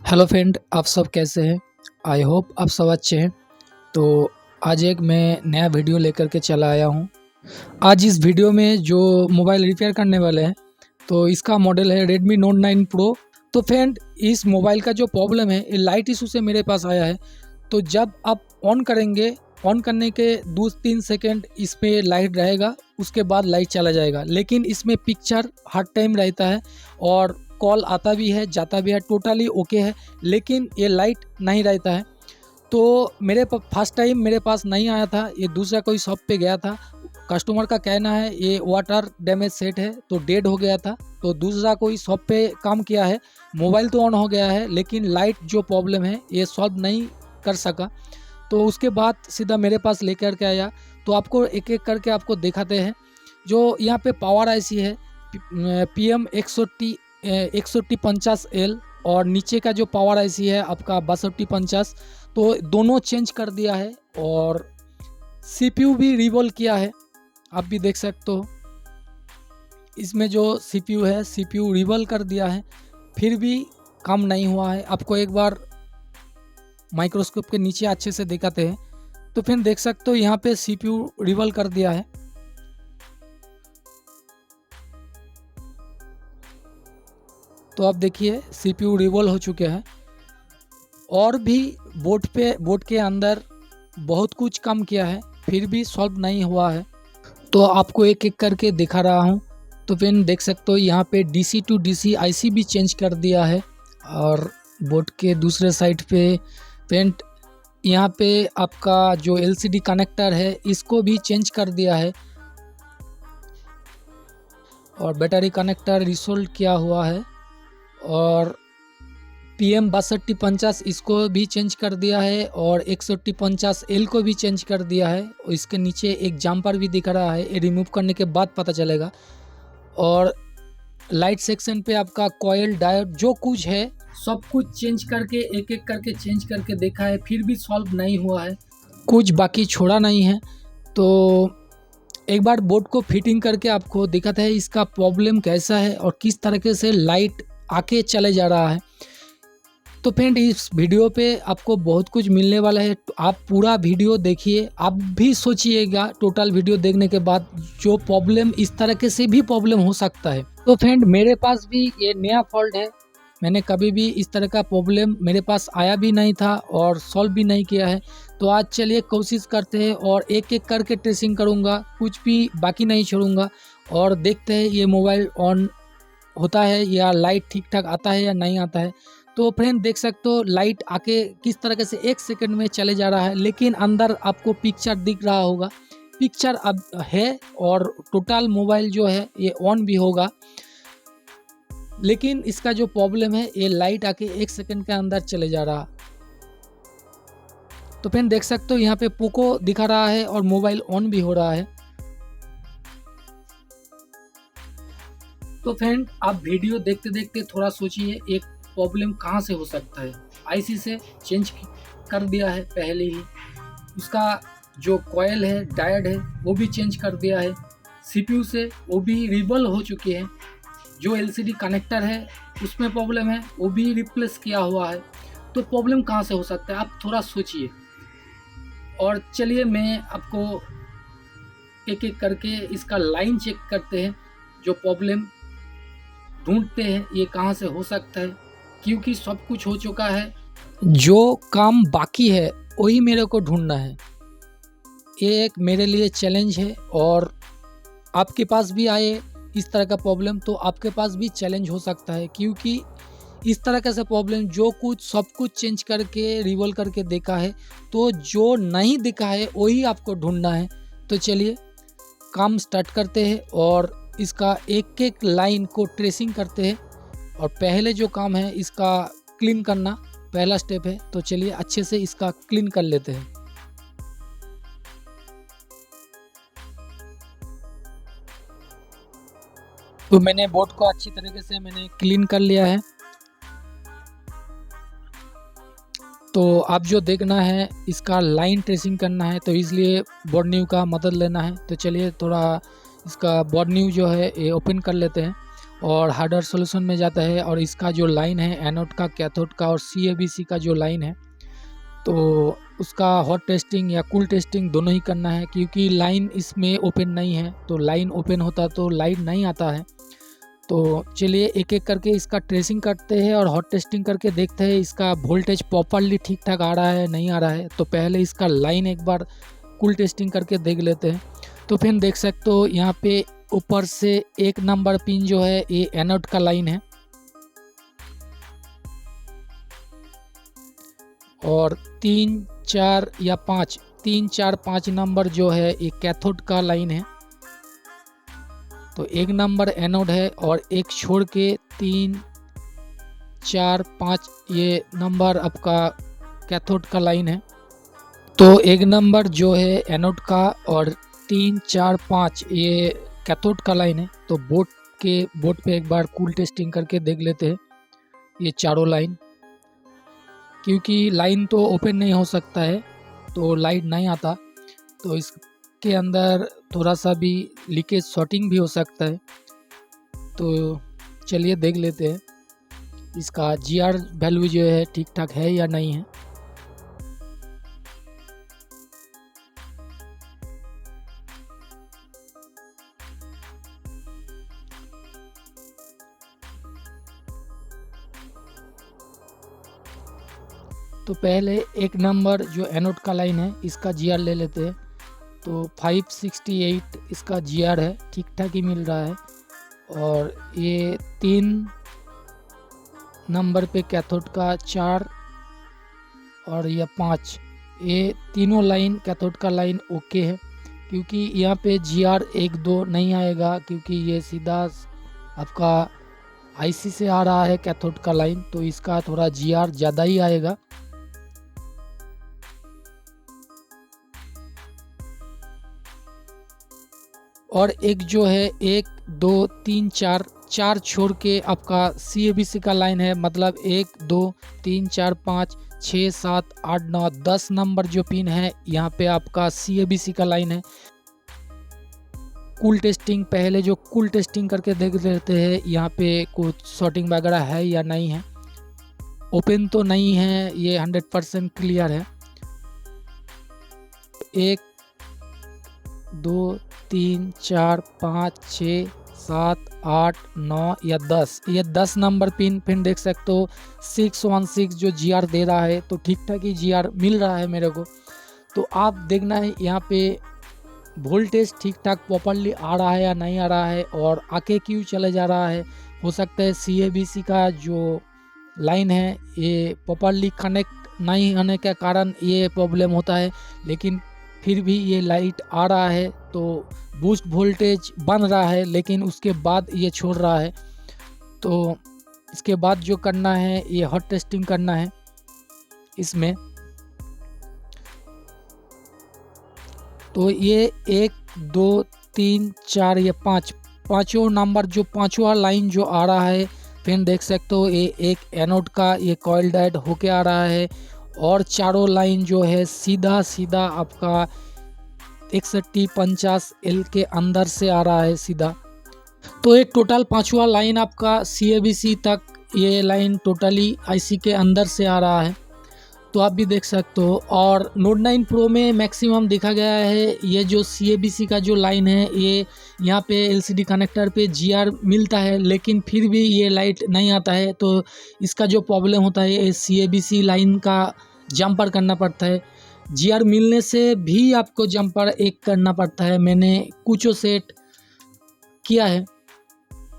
Hello friend, आप सब कैसे हैं। आई होप आप सब अच्छे हैं। तो आज एक मैं नया वीडियो लेकर के चला आया हूं। आज इस वीडियो में जो मोबाइल रिपेयर करने वाले हैं तो इसका मॉडल है Redmi Note 9 Pro। तो फ्रेंड, इस मोबाइल का जो प्रॉब्लम है ये लाइट इशू से मेरे पास आया है। तो जब आप ऑन करेंगे, ऑन करने के 2-3 सेकेंड इसमें लाइट रहेगा, उसके बाद लाइट चला जाएगा, लेकिन इसमें पिक्चर हर टाइम रहता है और कॉल आता भी है जाता भी है, टोटली ओके है, लेकिन ये लाइट नहीं रहता है। तो मेरे फर्स्ट टाइम मेरे पास नहीं आया था, ये दूसरा कोई शॉप पे गया था। कस्टमर का कहना है ये वाटर डैमेज सेट है तो डेड हो गया था। तो दूसरा कोई शॉप पे काम किया है, मोबाइल तो ऑन हो गया है लेकिन लाइट जो प्रॉब्लम है ये सॉल्व नहीं कर सका। तो उसके बाद सीधा मेरे पास लेकर के आया। तो आपको एक एक करके आपको दिखाते हैं। जो यहाँ पे पावर आईसी है PM 6150L और नीचे का जो पावर आईसी है आपका 6250, तो दोनों चेंज कर दिया है और CPU भी रिवॉल्व किया है। आप भी देख सकते हो इसमें जो CPU है CPU रिवॉल्व कर दिया है, फिर भी काम नहीं हुआ है। आपको एक बार माइक्रोस्कोप के नीचे अच्छे से दिखाते हैं। तो फिर देख सकते हो यहाँ पे CPU रिवॉल्व कर दिया है। तो आप देखिए CPU रिवॉल्व हो चुके हैं और भी बोर्ड के अंदर बहुत कुछ काम किया है, फिर भी सॉल्व नहीं हुआ है। तो आपको एक एक करके दिखा रहा हूँ। तो फिर देख सकते हो यहाँ पे DC to DC IC भी चेंज कर दिया है और बोर्ड के दूसरे साइड पे पेंट यहाँ पे आपका जो LCD कनेक्टर है इसको भी चेंज कर दिया है और बैटरी कनेक्टर रिसोल्व किया हुआ है और PM 6250 इसको भी चेंज कर दिया है और 150L को भी चेंज कर दिया है। और इसके नीचे एक जम्पर भी दिख रहा है, ये रिमूव करने के बाद पता चलेगा। और लाइट सेक्शन पे आपका कॉइल डायोड जो कुछ है सब कुछ चेंज करके एक एक करके चेंज करके देखा है, फिर भी सॉल्व नहीं हुआ है, कुछ बाकी छोड़ा नहीं है। तो एक बार बोर्ड को फिटिंग करके आपको दिखाता है इसका प्रॉब्लम कैसा है और किस तरीके से लाइट आके चले जा रहा है। तो फ्रेंड, इस वीडियो पे आपको बहुत कुछ मिलने वाला है, तो आप पूरा वीडियो देखिए। आप भी सोचिएगा टोटल वीडियो देखने के बाद जो प्रॉब्लम, इस तरीके से भी प्रॉब्लम हो सकता है। तो फ्रेंड, मेरे पास भी ये नया फॉल्ट है, मैंने कभी भी इस तरह का प्रॉब्लम मेरे पास आया भी नहीं था और सॉल्व भी नहीं किया है। तो आज चलिए कोशिश करते हैं और एक एक करके ट्रेसिंग करूँगा, कुछ भी बाकी नहीं छोड़ूंगा और देखते हैं ये मोबाइल ऑन होता है या लाइट ठीक ठाक आता है या नहीं आता है। तो फ्रेंड देख सकते हो लाइट आके किस तरीके से 1 सेकंड में चले जा रहा है, लेकिन अंदर आपको पिक्चर दिख रहा होगा, पिक्चर अब है और टोटल मोबाइल जो है ये ऑन भी होगा, लेकिन इसका जो प्रॉब्लम है ये लाइट आके 1 सेकंड के अंदर चले जा रहा। तो फ्रेंड देख सकते हो यहाँ पे पोको दिखा रहा है और मोबाइल ऑन भी हो रहा है। तो फ्रेंड, आप वीडियो देखते देखते थोड़ा सोचिए एक प्रॉब्लम कहाँ से हो सकता है। आईसी से चेंज कर दिया है पहले ही, उसका जो कॉइल है डायोड है वो भी चेंज कर दिया है, CPU से वो भी रिवॉल्व हो चुके हैं, जो LCD कनेक्टर है उसमें प्रॉब्लम है वो भी रिप्लेस किया हुआ है। तो प्रॉब्लम कहाँ से हो सकता है आप थोड़ा सोचिए और चलिए मैं आपको एक एक करके इसका लाइन चेक करते हैं, जो प्रॉब्लम ढूंढते हैं ये कहाँ से हो सकता है, क्योंकि सब कुछ हो चुका है, जो काम बाकी है वही मेरे को ढूंढना है। ये एक मेरे लिए चैलेंज है और आपके पास भी आए इस तरह का प्रॉब्लम तो आपके पास भी चैलेंज हो सकता है, क्योंकि इस तरह का प्रॉब्लम जो कुछ सब कुछ चेंज करके रिवॉल्व करके देखा है, तो जो नहीं दिखा है वही आपको ढूंढना है। तो चलिए काम स्टार्ट करते हैं और इसका एक एक लाइन को ट्रेसिंग करते हैं। और पहले जो काम है इसका क्लीन करना पहला स्टेप है, तो चलिए अच्छे से इसका क्लीन कर लेते हैं। तो मैंने बोर्ड को अच्छी तरीके से मैंने क्लीन कर लिया है। तो आप जो देखना है इसका लाइन ट्रेसिंग करना है, तो इसलिए बोर्ड न्यू का मदद लेना है। तो चलिए थोड़ा इसका बोर्ड न्यू जो है ये ओपन कर लेते हैं और हार्डर सॉल्यूशन में जाता है। और इसका जो लाइन है एनोड का, कैथोड का और CABC का जो लाइन है, तो उसका हॉट टेस्टिंग या कूल टेस्टिंग दोनों ही करना है, क्योंकि लाइन इसमें ओपन नहीं है। तो लाइन ओपन होता तो लाइट नहीं आता है। तो चलिए एक एक करके इसका ट्रेसिंग करते हैं और हॉट टेस्टिंग करके देखते हैं इसका वोल्टेज प्रॉपरली ठीक ठाक आ रहा है नहीं आ रहा है। तो पहले इसका लाइन एक बार कूल टेस्टिंग करके देख लेते हैं। तो फिर देख सकते हो यहाँ पे ऊपर से 1 नंबर पिन जो है ये एनोड का लाइन है, और 3, 4 या 5, 3, 4, 5 नंबर जो है ये कैथोड का लाइन है। तो 1 नंबर एनोड है और एक छोड़ के 3, 4, 5 ये नंबर आपका कैथोड का लाइन है। तो 1 नंबर जो है एनोड का और 3, 4, 5 ये कैथोड का लाइन है। तो बोर्ड पे एक बार कूल टेस्टिंग करके देख लेते हैं ये चारों लाइन, क्योंकि लाइन तो ओपन नहीं हो सकता है तो लाइट नहीं आता। तो इसके अंदर थोड़ा सा भी लीकेज शॉर्टिंग भी हो सकता है। तो चलिए देख लेते हैं इसका GR वैल्यू जो है ठीक ठाक है या नहीं है। तो पहले 1 नंबर जो एनोड का लाइन है इसका GR ले लेते हैं। तो 568 इसका GR है, ठीक ठाक ही मिल रहा है। और ये 3 नंबर पे कैथोड का 4 और यह 5, ये तीनों लाइन कैथोड का लाइन ओके है, क्योंकि यहाँ पे GR 1, 2 नहीं आएगा, क्योंकि ये सीधा आपका IC से आ रहा है कैथोड का लाइन। तो इसका थोड़ा GR ज़्यादा ही आएगा। और एक जो है 1, 2, 3, 4 छोड़ के आपका CABC का लाइन है, मतलब 1, 2, 3, 4, 5, 6, 7, 8, 9, 10 नंबर जो पिन है यहाँ पे आपका CABC का लाइन है। कूल टेस्टिंग पहले जो कूल टेस्टिंग करके देख लेते हैं यहाँ पे कुछ शॉर्टिंग वगैरह है या नहीं है। ओपन तो नहीं है, ये 100% क्लियर है। 1, 2, 3, 4, 5, 6, 7, 8, 9 या 10, ये 10 नंबर पिन देख सकते हो 616 जो GR दे रहा है। तो ठीक ठाक ही GR मिल रहा है मेरे को। तो आप देखना है यहाँ पे वोल्टेज ठीक ठाक प्रॉपरली आ रहा है या नहीं आ रहा है, और आके क्यों चले जा रहा है। हो सकता है CABC का जो लाइन है ये प्रॉपरली कनेक्ट नहीं होने के कारण ये प्रॉब्लम होता है, लेकिन फिर भी ये लाइट आ रहा है तो बूस्ट वोल्टेज बन रहा है, लेकिन उसके बाद ये छोड़ रहा है। तो इसके बाद जो करना है ये हॉट टेस्टिंग करना है इसमें। तो ये 1, 2, 3, 4 ये 5, पाँचों नंबर जो पाँचवा लाइन जो आ रहा है फिर देख सकते हो ये एक एनोड का ये कॉइल डायोड होके आ रहा है, और चारों लाइन जो है सीधा सीधा आपका 6150L के अंदर से आ रहा है सीधा। तो एक टोटल पांचवा लाइन आपका CABC तक ये लाइन टोटली IC के अंदर से आ रहा है। तो आप भी देख सकते हो। और नोट 9 प्रो में मैक्सिमम देखा गया है ये जो CABC का जो लाइन है ये यहाँ पे LCD कनेक्टर पे GR मिलता है, लेकिन फिर भी ये लाइट नहीं आता है। तो इसका जो प्रॉब्लम होता है ये CABC लाइन का जंपर करना पड़ता है। GR मिलने से भी आपको जंपर एक करना पड़ता है। मैंने कुछ सेट किया है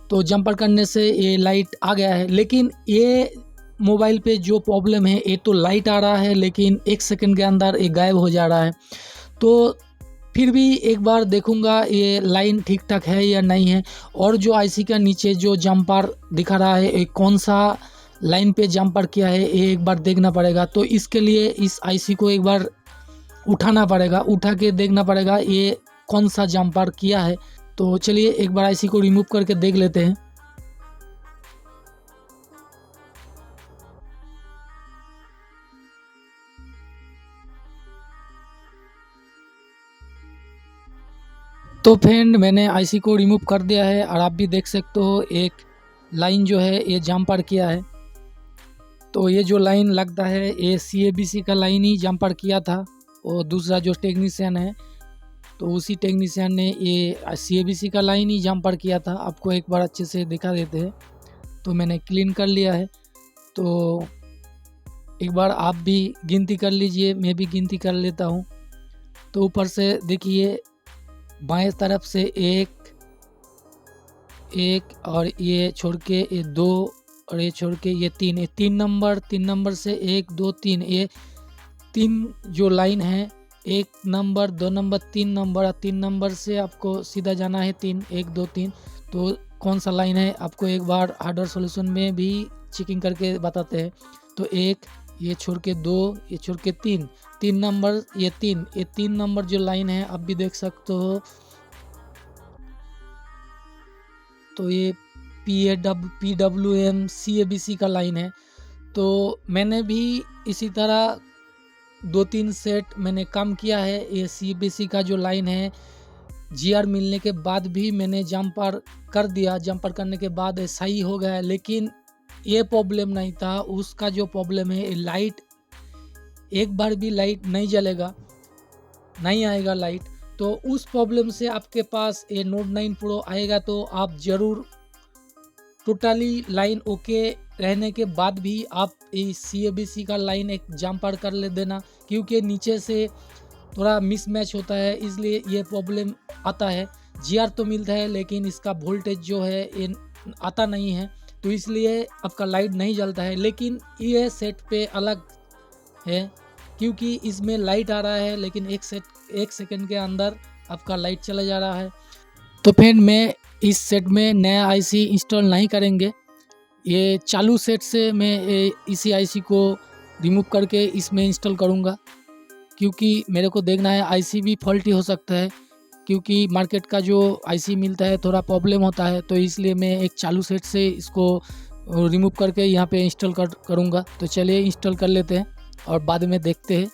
तो जंपर करने से ये लाइट आ गया है, लेकिन ये मोबाइल पे जो प्रॉब्लम है ये तो लाइट आ रहा है लेकिन 1 सेकंड के अंदर ये गायब हो जा रहा है। तो फिर भी एक बार देखूंगा ये लाइन ठीक ठाक है या नहीं है। और जो IC का नीचे जो जंपर दिखा रहा है ये कौन सा लाइन पे जंपर किया है ये एक बार देखना पड़ेगा। तो इसके लिए इस IC को एक बार उठाना पड़ेगा, उठा के देखना पड़ेगा ये कौन सा जंपर किया है। तो चलिए एक बार IC को रिमूव करके देख लेते हैं। तो फ्रेंड मैंने आईसी को रिमूव कर दिया है और आप भी देख सकते हो एक लाइन जो है ये जंपर किया है। तो ये जो लाइन लगता है ये CABC का लाइन ही जंपर किया था। और दूसरा जो टेक्नीशियन है तो उसी टेक्नीशियन ने ये CABC का लाइन ही जंपर किया था। आपको एक बार अच्छे से दिखा देते हैं। तो मैंने क्लीन कर लिया है। तो एक बार आप भी गिनती कर लीजिए, मैं भी गिनती कर लेता हूँ। तो ऊपर से देखिए बाएं तरफ से एक और ये छोड़ के ये 2 और ये छोड़ के ये 3, ये 3 नंबर से 1 2 3, ये 3 जो लाइन है 1 नंबर 2 नंबर 3 नंबर, 3 नंबर से आपको सीधा जाना है 3 1 2 3। तो कौन सा लाइन है आपको एक बार हार्डवेयर सॉल्यूशन में भी चेकिंग करके बताते हैं। तो 1 ये छोड़ के 2 ये छोड़ के 3 नंबर, ये 3 नंबर जो लाइन है आप भी देख सकते हो। तो ये PWM CABC का लाइन है। तो मैंने भी इसी तरह 2-3 सेट मैंने काम किया है। ये CABC का जो लाइन है GR मिलने के बाद भी मैंने जंपर कर दिया। जंपर करने के बाद सही हो गया, लेकिन ये प्रॉब्लम नहीं था। उसका जो प्रॉब्लम है लाइट, एक बार भी लाइट नहीं जलेगा, नहीं आएगा लाइट। तो उस प्रॉब्लम से आपके पास ये Note 9 Pro आएगा तो आप ज़रूर टोटली लाइन ओके रहने के बाद भी आप इस CABC का लाइन एक जंपर कर ले देना, क्योंकि नीचे से थोड़ा मिसमैच होता है, इसलिए ये प्रॉब्लम आता है। GR तो मिलता है लेकिन इसका वोल्टेज जो है ये आता नहीं है, तो इसलिए आपका लाइट नहीं जलता है। लेकिन ये सेट पे अलग है, क्योंकि इसमें लाइट आ रहा है लेकिन एक सेकंड के अंदर आपका लाइट चला जा रहा है। तो फिर मैं इस सेट में नया आईसी इंस्टॉल नहीं करेंगे। ये चालू सेट से मैं इसी आईसी को रिमूव करके इसमें इंस्टॉल करूँगा, क्योंकि मेरे को देखना है आईसी भी फॉल्टी हो सकता है, क्योंकि मार्केट का जो आईसी मिलता है थोड़ा प्रॉब्लम होता है। तो इसलिए मैं एक चालू सेट से इसको रिमूव करके यहाँ पे इंस्टॉल करूँगा। तो चलिए इंस्टॉल कर लेते हैं और बाद में देखते हैं।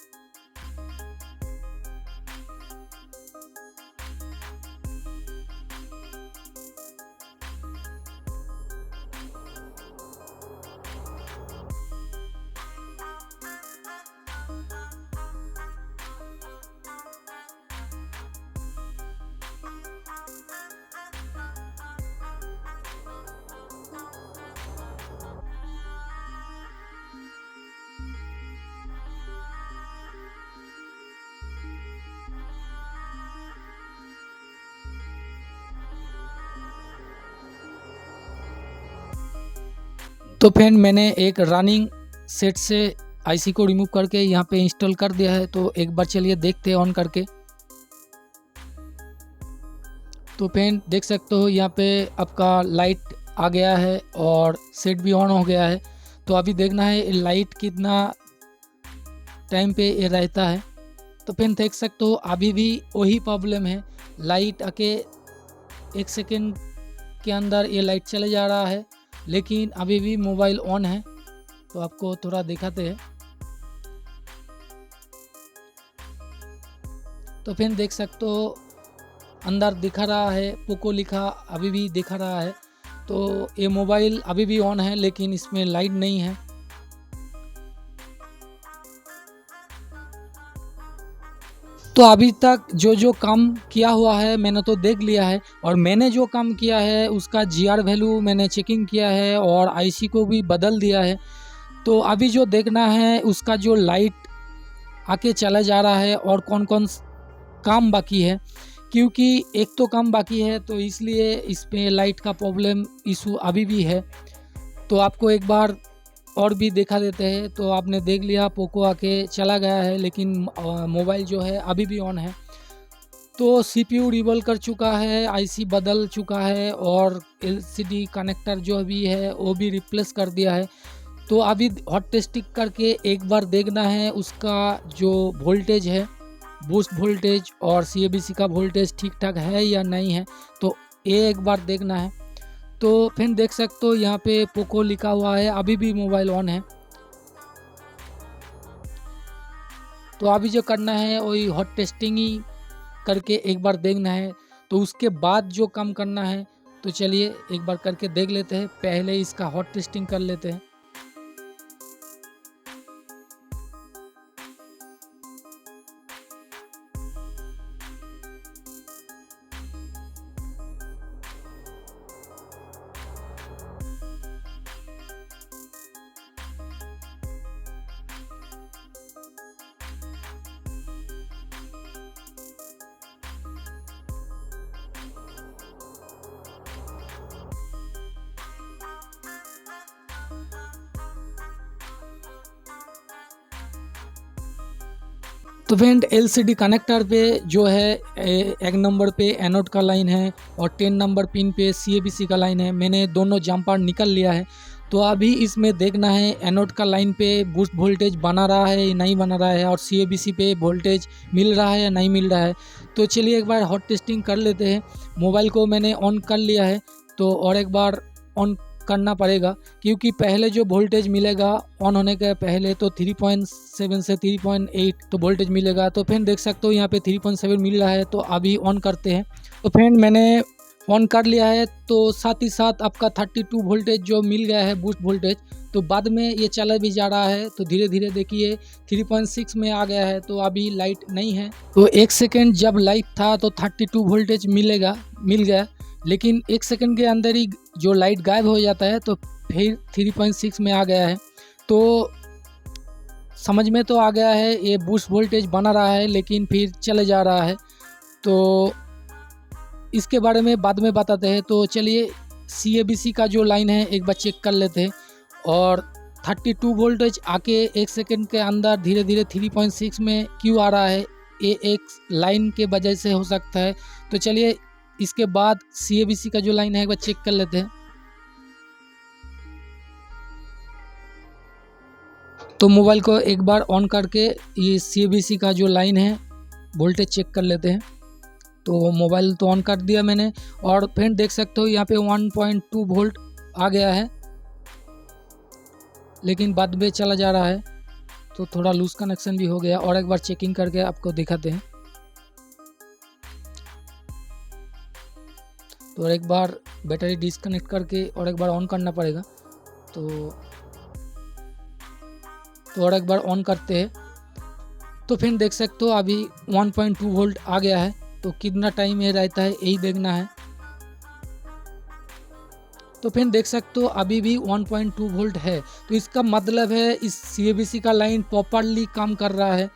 तो फ्रेंड मैंने एक रनिंग सेट से आईसी को रिमूव करके यहाँ पे इंस्टॉल कर दिया है। तो एक बार चलिए देखते हैं ऑन करके। तो फ्रेंड देख सकते हो यहाँ पे आपका लाइट आ गया है और सेट भी ऑन हो गया है। तो अभी देखना है लाइट कितना टाइम पे ये रहता है। तो फ्रेंड देख सकते हो अभी भी वही प्रॉब्लम है, लाइट आके 1 सेकेंड के अंदर ये लाइट चले जा रहा है, लेकिन अभी भी मोबाइल ऑन है। तो आपको थोड़ा दिखाते हैं। तो फिर देख सकते हो अंदर दिखा रहा है पोको लिखा, अभी भी दिखा रहा है। तो ये मोबाइल अभी भी ऑन है लेकिन इसमें लाइट नहीं है। तो अभी तक जो काम किया हुआ है मैंने तो देख लिया है, और मैंने जो काम किया है उसका GR वैल्यू मैंने चेकिंग किया है और आईसी को भी बदल दिया है। तो अभी जो देखना है उसका जो लाइट आके चला जा रहा है और कौन कौन काम बाकी है, क्योंकि एक तो काम बाकी है तो इसलिए इस पे लाइट का प्रॉब्लम इशू अभी भी है। तो आपको एक बार और भी दिखा देते हैं। तो आपने देख लिया पोको आके चला गया है, लेकिन मोबाइल जो है अभी भी ऑन है। तो CPU रिवॉल्व कर चुका है, आईसी बदल चुका है और LCD कनेक्टर जो भी है वो भी रिप्लेस कर दिया है। तो अभी हॉट टेस्टिंग करके एक बार देखना है उसका जो वोल्टेज है, बूस्ट वोल्टेज और CABC का वोल्टेज ठीक ठाक है या नहीं है, तो ये एक बार देखना है। तो फिर देख सकते हो यहाँ पे पोको लिखा हुआ है, अभी भी मोबाइल ऑन है। तो अभी जो करना है वही हॉट टेस्टिंग ही करके एक बार देखना है। तो उसके बाद जो काम करना है तो चलिए एक बार करके देख लेते हैं। पहले इसका हॉट टेस्टिंग कर लेते हैं। तो फ्रेंड एलसीडी कनेक्टर पे जो है एक नंबर पे एनोड का लाइन है और 10 नंबर पिन पे सीएबीसी का लाइन है। मैंने दोनों जम्पर निकल लिया है। तो अभी इसमें देखना है एनोड का लाइन पे बूस्ट वोल्टेज बना रहा है या नहीं बना रहा है, और सीएबीसी पे वोल्टेज मिल रहा है या नहीं मिल रहा है। तो चलिए एक बार हॉट टेस्टिंग कर लेते हैं। मोबाइल को मैंने ऑन कर लिया है, तो और एक बार ऑन करना पड़ेगा, क्योंकि पहले जो वोल्टेज मिलेगा ऑन होने के पहले तो 3.7 से 3.8 तो वोल्टेज मिलेगा। तो फ्रेंड देख सकते हो यहाँ पे 3.7 मिल रहा है। तो अभी ऑन करते हैं। तो फ्रेंड मैंने ऑन कर लिया है, तो साथ ही साथ आपका 32 वोल्टेज जो मिल गया है बूस्ट वोल्टेज। तो बाद में ये चला भी जा रहा है, तो धीरे धीरे देखिए 3.6 में आ गया है। तो अभी लाइट नहीं है, तो 1 सेकेंड जब लाइट था तो 32 वोल्टेज मिल गया, लेकिन 1 सेकेंड के अंदर ही जो लाइट गायब हो जाता है, तो फिर 3.6 में आ गया है। तो समझ में तो आ गया है ये बूस्ट वोल्टेज बना रहा है, लेकिन फिर चले जा रहा है। तो इसके बारे में बाद में बताते हैं। तो चलिए सीएबीसी का जो लाइन है एक बार चेक कर लेते हैं। और 32 वोल्टेज आके 1 सेकेंड के अंदर धीरे धीरे 3.6 में क्यों आ रहा है, ये एक लाइन के वजह से हो सकता है। तो चलिए इसके बाद सीएबीसी का जो लाइन है एक बार चेक कर लेते हैं। तो मोबाइल को एक बार ऑन करके ये सीएबीसी का जो लाइन है वोल्टेज चेक कर लेते हैं। तो मोबाइल तो ऑन कर दिया मैंने, और फ्रेंड देख सकते हो यहाँ पे 1.2 वोल्ट आ गया है, लेकिन बाद में चला जा रहा है। तो थोड़ा लूज कनेक्शन भी हो गया, और एक बार चेकिंग करके आपको दिखाते हैं। तो एक बार बैटरी डिस्कनेक्ट करके और एक बार ऑन करना पड़ेगा। तो और एक बार ऑन करते हैं। तो फिर देख सकते हो अभी 1.2 वोल्ट आ गया है। तो कितना टाइम ये रहता है यही देखना है। तो फिर देख सकते हो अभी भी 1.2 वोल्ट है। तो इसका मतलब है इस सीएबीसी का लाइन प्रॉपरली काम कर रहा है।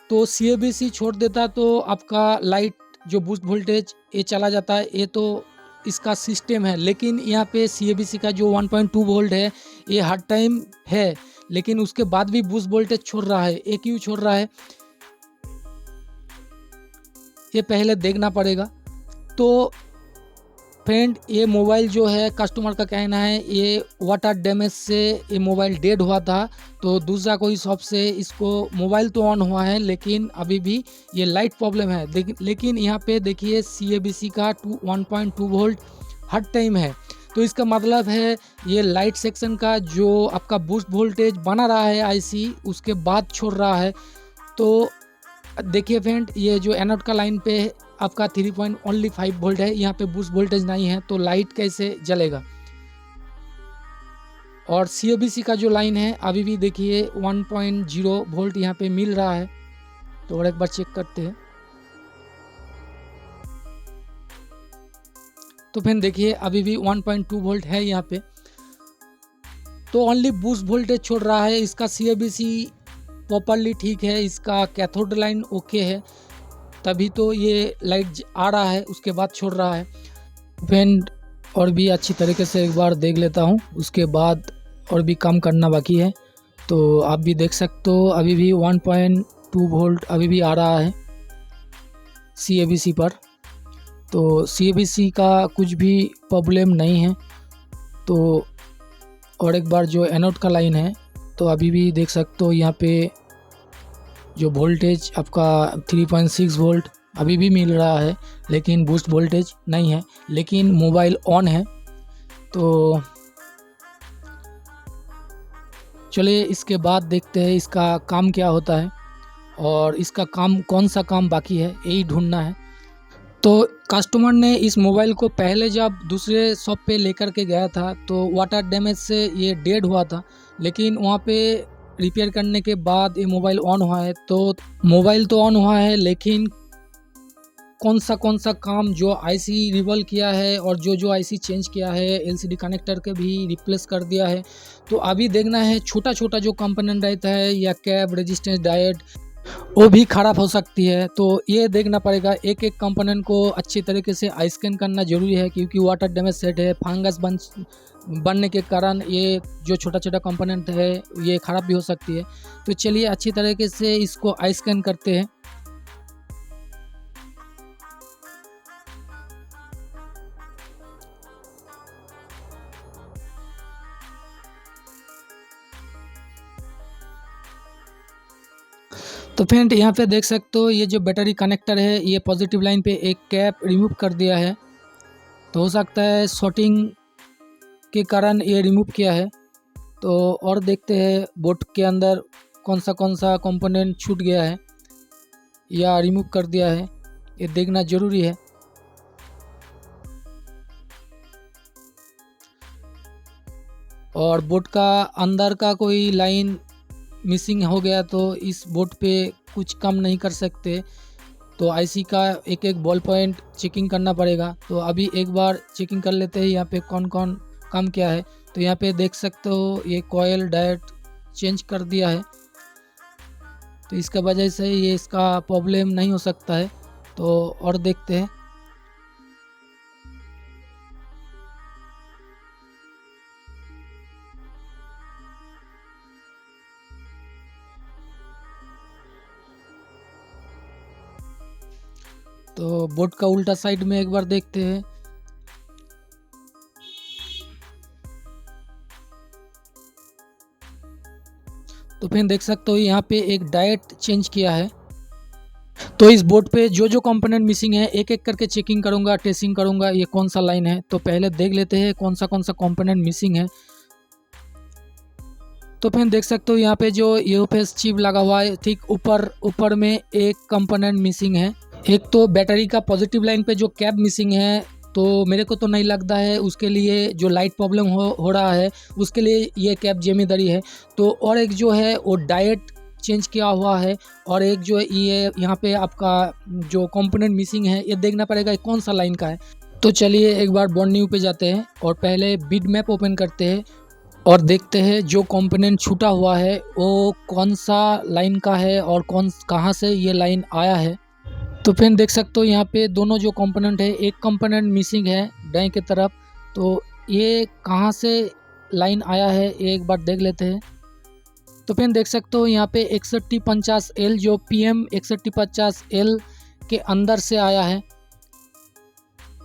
तो सीएबीसी छोड़ देता तो आपका लाइट जो बूस्ट वोल्टेज ये चला जाता है, ये तो इसका सिस्टम है। लेकिन यहाँ पे सीएबीसी का जो 1.2 वोल्ट है ये हर टाइम है, लेकिन उसके बाद भी बूस्ट वोल्टेज छोड़ रहा है। ये क्यों छोड़ रहा है ये पहले देखना पड़ेगा। तो फ्रेंड ये मोबाइल जो है कस्टमर का कहना है ये वाटर डैमेज से ये मोबाइल डेड हुआ था। तो दूसरा कोई शॉप से इसको मोबाइल तो ऑन हुआ है, लेकिन अभी भी ये लाइट प्रॉब्लम है। लेकिन यहाँ पे देखिए सीएबीसी का 1.2 वोल्ट हर टाइम है। तो इसका मतलब है ये लाइट सेक्शन का जो आपका बूस्ट वोल्टेज बना रहा है आईसी, उसके बाद छोड़ रहा है। तो देखिए फ्रेंड ये जो एनोड का लाइन पे आपका 3.5 वोल्ट है, यहाँ पे बूस्ट वोल्टेज नहीं है, तो लाइट कैसे जलेगा। और सीएबीसी का जो लाइन है अभी भी देखिए 1.0 वोल्ट यहाँ पे मिल रहा है। तो और एक बार चेक करते हैं। तो फिर देखिए अभी भी 1.2 वोल्ट है यहाँ पे। तो ओनली बूस्ट वोल्टेज छोड़ रहा है। इसका सीएबीसी प्रॉपरली ठीक है, इसका कैथोड लाइन ओके है, तभी तो ये लाइट आ रहा है, उसके बाद छोड़ रहा है। फ्रेंड और भी अच्छी तरीके से एक बार देख लेता हूँ, उसके बाद और भी काम करना बाकी है। तो आप भी देख सकते हो अभी भी 1.2 वोल्ट अभी भी आ रहा है सीएबीसी पर। तो सीएबीसी का कुछ भी प्रॉब्लम नहीं है। तो और एक बार जो एनोड का लाइन है, तो अभी भी देख सकते हो यहाँ पे जो वोल्टेज आपका 3.6 वोल्ट अभी भी मिल रहा है, लेकिन बूस्ट वोल्टेज नहीं है, लेकिन मोबाइल ऑन है। तो चलिए इसके बाद देखते हैं इसका काम क्या होता है, और इसका काम कौन सा काम बाकी है यही ढूंढना है। तो कस्टमर ने इस मोबाइल को पहले जब दूसरे शॉप पे लेकर के गया था तो वाटर डैमेज से ये डेड हुआ था, लेकिन वहाँ पे रिपेयर करने के बाद ये मोबाइल ऑन हुआ है। तो मोबाइल तो ऑन हुआ है, लेकिन कौन सा काम जो आईसी रिवॉल्व किया है और जो आईसी चेंज किया है, एलसीडी कनेक्टर के भी रिप्लेस कर दिया है। तो अभी देखना है छोटा छोटा जो कंपोनेंट रहता है या कैप रेजिस्टेंस डायोड वो भी ख़राब हो सकती है। तो ये देखना पड़ेगा, एक एक कंपोनेंट को अच्छी तरीके से आई स्कैन करना ज़रूरी है, क्योंकि वाटर डैमेज सेट है, फंगस बनने के कारण ये जो छोटा छोटा कंपोनेंट है ये ख़राब भी हो सकती है। तो चलिए अच्छी तरीके से इसको आई स्कैन करते हैं। तो फ्रेंड यहाँ पे देख सकते हो ये जो बैटरी कनेक्टर है ये पॉजिटिव लाइन पे एक कैप रिमूव कर दिया है। तो हो सकता है शॉर्टिंग के कारण ये रिमूव किया है। तो और देखते हैं बोर्ड के अंदर कौन सा कंपोनेंट छूट गया है या रिमूव कर दिया है, ये देखना ज़रूरी है। और बोर्ड का अंदर का कोई लाइन मिसिंग हो गया तो इस बोर्ड पे कुछ कम नहीं कर सकते। तो आईसी का एक एक बॉल पॉइंट चेकिंग करना पड़ेगा। तो अभी एक बार चेकिंग कर लेते हैं यहाँ पे कौन कौन काम किया है। तो यहाँ पे देख सकते हो ये कॉयल डायोड चेंज कर दिया है, तो इसका वजह से ये इसका प्रॉब्लम नहीं हो सकता है। तो और देखते हैं। तो बोर्ड का उल्टा साइड में एक बार देखते हैं। तो फिर देख सकते हो यहाँ पे एक डायोड चेंज किया है। तो इस बोर्ड पे जो कंपोनेंट मिसिंग है एक एक करके चेकिंग करूँगा, टेस्टिंग करूँगा ये कौन सा लाइन है। तो पहले देख लेते हैं कौन सा कंपोनेंट मिसिंग है। तो फिर देख सकते हो यहाँ पे जो यूएफएस चिप लगा हुआ है ठीक ऊपर में एक कंपोनेंट मिसिंग है। एक तो बैटरी का पॉजिटिव लाइन पे जो कैप मिसिंग है, तो मेरे को तो नहीं लगता है उसके लिए जो लाइट प्रॉब्लम हो रहा है उसके लिए ये कैप जिम्मेदारी है। तो और एक जो है वो डायोड चेंज किया हुआ है, और एक जो ये यहाँ पे आपका जो कंपोनेंट मिसिंग है ये देखना पड़ेगा कौन सा लाइन का है। तो चलिए एक बार बॉन्ड न्यू पे जाते हैं और पहले बिट मैप ओपन करते हैं और देखते हैं जो कंपोनेंट छूटा हुआ है वो कौन सा लाइन का है और कहाँ से ये लाइन आया है। तो फिर देख सकते हो यहाँ पे दोनों जो कंपोनेंट है एक कंपोनेंट मिसिंग है दाएं की तरफ। तो ये कहाँ से लाइन आया है ये एक बार देख लेते हैं। तो फिर देख सकते हो यहाँ पे 6150L जो PM 6150L के अंदर से आया है,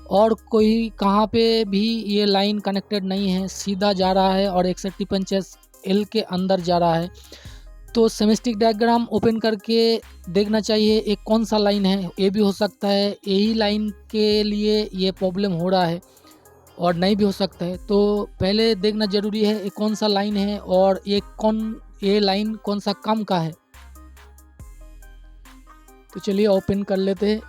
और कोई कहाँ पे भी ये लाइन कनेक्टेड नहीं है, सीधा जा रहा है और 6150L के अंदर जा रहा है। तो सेमेस्टिक डायग्राम ओपन करके देखना चाहिए एक कौन सा लाइन है। ये भी हो सकता है यही लाइन के लिए ये प्रॉब्लम हो रहा है और नहीं भी हो सकता है। तो पहले देखना ज़रूरी है एक कौन सा लाइन है और ये लाइन कौन सा काम का है। तो चलिए ओपन कर लेते हैं।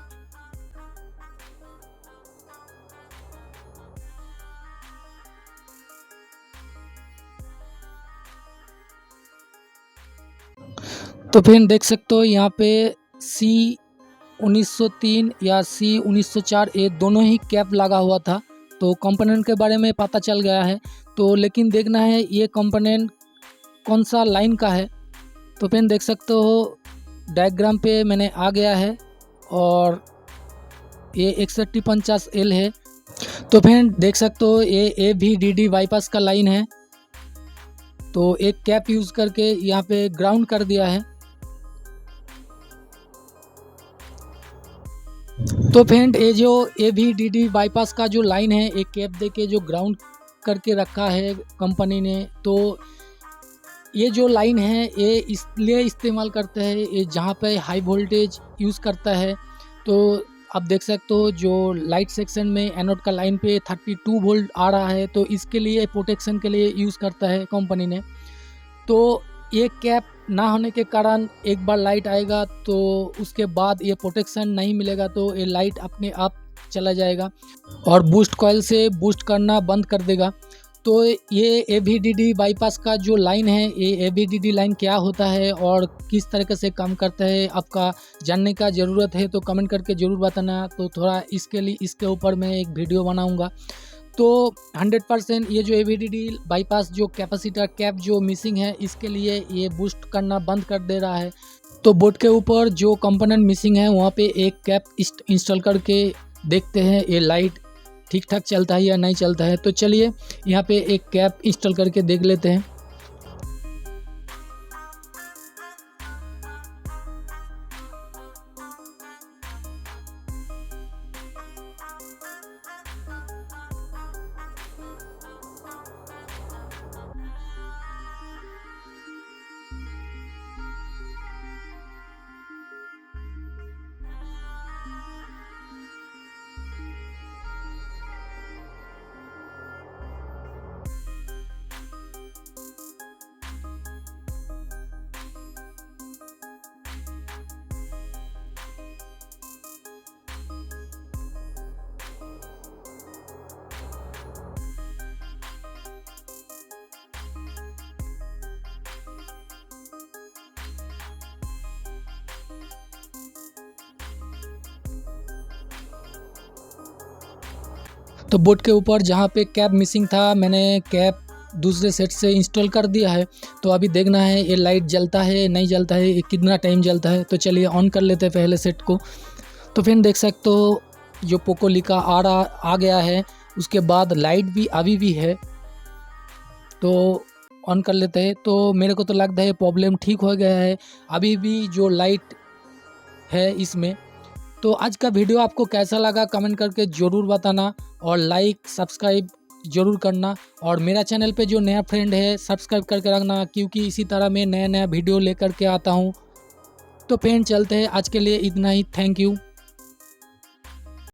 तो फिर देख सकते हो यहाँ पे C1903 या C1904 ये दोनों ही कैप लगा हुआ था। तो कंपोनेंट के बारे में पता चल गया है। तो लेकिन देखना है ये कंपोनेंट कौन सा लाइन का है। तो फिर देख सकते हो डायग्राम पे मैंने आ गया है और ये 6150L है। तो फिर देख सकते हो ये AVDD बाईपास का लाइन है। तो एक कैप यूज़ करके यहाँ पे ग्राउंड कर दिया है। तो फ्रेंड ये जो AVDD बाईपास का जो लाइन है एक कैप दे के जो ग्राउंड करके रखा है कंपनी ने। तो ये जो लाइन है ये इसलिए इस्तेमाल करते हैं ये जहाँ पे हाई वोल्टेज यूज़ करता है। तो आप देख सकते हो जो लाइट सेक्शन में एनोड का लाइन पे 32 वोल्ट आ रहा है, तो इसके लिए प्रोटेक्शन के लिए यूज़ करता है कंपनी ने। तो ये कैप ना होने के कारण एक बार लाइट आएगा तो उसके बाद ये प्रोटेक्शन नहीं मिलेगा, तो ये लाइट अपने आप चला जाएगा और बूस्ट कॉइल से बूस्ट करना बंद कर देगा। तो ये AVDD बाईपास का जो लाइन है, ये AVDD लाइन क्या होता है और किस तरीके से काम करता है, आपका जानने का ज़रूरत है तो कमेंट करके ज़रूर बताना। तो थोड़ा इसके लिए इसके ऊपर मैं एक वीडियो बनाऊंगा। तो 100% ये जो AVDD बाईपास जो कैपेसिटर कैप जो मिसिंग है, इसके लिए ये बूस्ट करना बंद कर दे रहा है। तो बोर्ड के ऊपर जो कंपोनेंट मिसिंग है वहाँ पे एक कैप इंस्टॉल करके देखते हैं ये लाइट ठीक ठाक चलता है या नहीं चलता है। तो चलिए यहाँ पे एक कैप इंस्टॉल करके देख लेते हैं। तो बोर्ड के ऊपर जहाँ पे कैप मिसिंग था, मैंने कैप दूसरे सेट से इंस्टॉल कर दिया है। तो अभी देखना है ये लाइट जलता है नहीं जलता है, ये कितना टाइम जलता है। तो चलिए ऑन कर लेते हैं पहले सेट को। तो फिर देख सकते हो जो पोको लिखा आ गया है, उसके बाद लाइट भी अभी भी है। तो ऑन कर लेते हैं। तो मेरे को तो लगता है प्रॉब्लम ठीक हो गया है, अभी भी जो लाइट है इसमें। तो आज का वीडियो आपको कैसा लगा कमेंट करके ज़रूर बताना और लाइक सब्सक्राइब ज़रूर करना। और मेरा चैनल पे जो नया फ्रेंड है सब्सक्राइब करके रखना, क्योंकि इसी तरह मैं नया नया वीडियो लेकर के आता हूँ। तो फ्रेंड चलते हैं, आज के लिए इतना ही। Thank you.